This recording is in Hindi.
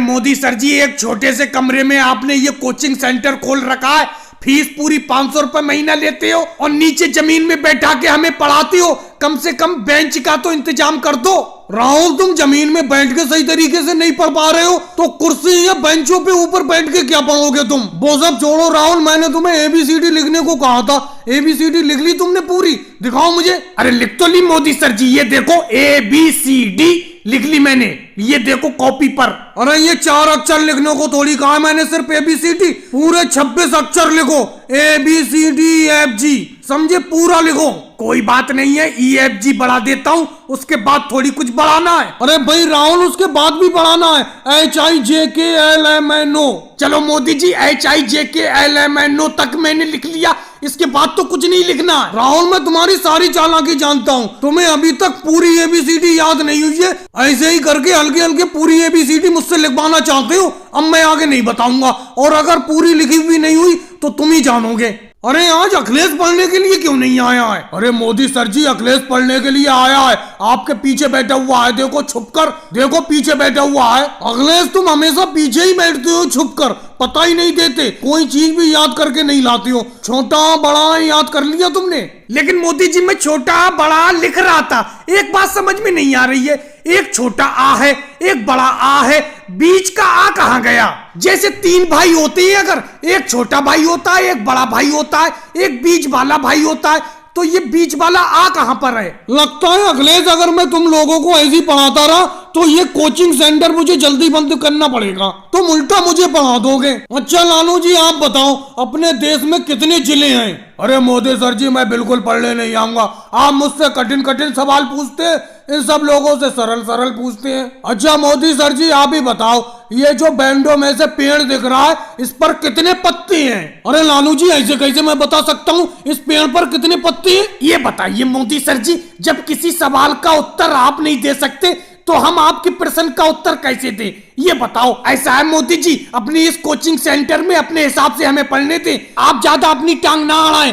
मोदी सर जी, एक छोटे से कमरे में आपने ये कोचिंग सेंटर खोल रखा है, फीस पूरी 500 रुपए महीना लेते हो और नीचे जमीन में बैठा के हमें पढ़ाते हो। कम से कम बेंच का तो इंतजाम कर दो। राहुल, तुम जमीन में बैठ के सही तरीके से नहीं पढ़ पा रहे हो तो कुर्सी या बेंचों पे ऊपर बैठ के क्या पढ़ोगे तुम? वो सब छोड़ो राहुल, मैंने तुम्हें ABCD लिखने को कहा था। ABCD लिख ली तुमने पूरी? दिखाओ मुझे। अरे लिख तो ली मोदी सर जी, ये देखो ABCD लिख ली मैंने, ये देखो कॉपी पर। अरे ये 4 अक्षर लिखने को थोड़ी कहा मैंने, सिर्फ ABCD। पूरे 26 अक्षर लिखो, ABCDEFG, समझे? पूरा लिखो। कोई बात नहीं है, EFG बढ़ा देता हूँ, उसके बाद थोड़ी कुछ बढ़ाना है। अरे भाई राहुल, उसके बाद भी बढ़ाना है, HIJKLMNO। चलो मोदी जी, HIJKLMNO तक मैंने लिख लिया, इसके बाद तो कुछ नहीं लिखना है। राहुल, मैं तुम्हारी सारी चालाकी जानता हूँ, तुम्हें अभी तक पूरी ABCD याद नहीं हुई है। ऐसे ही करके हल्के हल्के पूरी ABCD मुझसे लिखवाना चाहते हो। अब मैं आगे नहीं बताऊंगा, और अगर पूरी लिखी हुई नहीं हुई तो तुम ही जानोगे। अरे आज अखिलेश पढ़ने के लिए क्यों नहीं आया है? अरे मोदी सर जी, अखिलेश पढ़ने के लिए आया है, आपके पीछे बैठा हुआ है, देखो छुपकर, देखो पीछे बैठा हुआ है। अखिलेश, तुम हमेशा पीछे ही बैठते हो छुपकर, पता ही नहीं देते, कोई चीज भी याद करके नहीं लाती हो। छोटा बड़ा याद कर लिया तुमने। लेकिन मोदी जी, मैं छोटा बड़ा लिख रहा था, एक बात समझ में नहीं आ रही है, एक छोटा आ है, एक बड़ा आ है, बीच का आ कहाँ गया? जैसे 3 भाई होते हैं, अगर एक छोटा भाई होता है, एक बड़ा भाई होता है, एक बीच वाला भाई होता है, तो ये बीच वाला आ कहां पर है? लगता है अखिलेश, अगर मैं तुम लोगों को ऐसे ही पढ़ाता रहा तो ये कोचिंग सेंटर मुझे जल्दी बंद करना पड़ेगा, तुम उल्टा मुझे पढ़ा दोगे। अच्छा लालू जी, आप बताओ, अपने देश में कितने जिले हैं? अरे मोदी सर जी, मैं बिल्कुल पढ़ने नहीं आऊंगा। आप मुझसे कठिन कठिन सवाल पूछते हैं, इन सब लोगों से सरल सरल पूछते हैं। अच्छा मोदी सर जी, आप ही बताओ, ये जो बैंडो में से पेड़ दिख रहा है, इस पर कितने पत्ते हैं? अरे लालू जी, ऐसे कैसे मैं बता सकता हूँ इस पेड़ पर कितने पत्ते हैं? ये बताइए मोदी सर जी, जब किसी सवाल का उत्तर आप नहीं दे सकते तो हम आपके प्रश्न का उत्तर कैसे दें? ये बताओ। ऐसा है मोदी जी, अपनी इस कोचिंग सेंटर में अपने हिसाब से हमें पढ़ने दें, आप ज्यादा अपनी टांग ना अड़ाएं।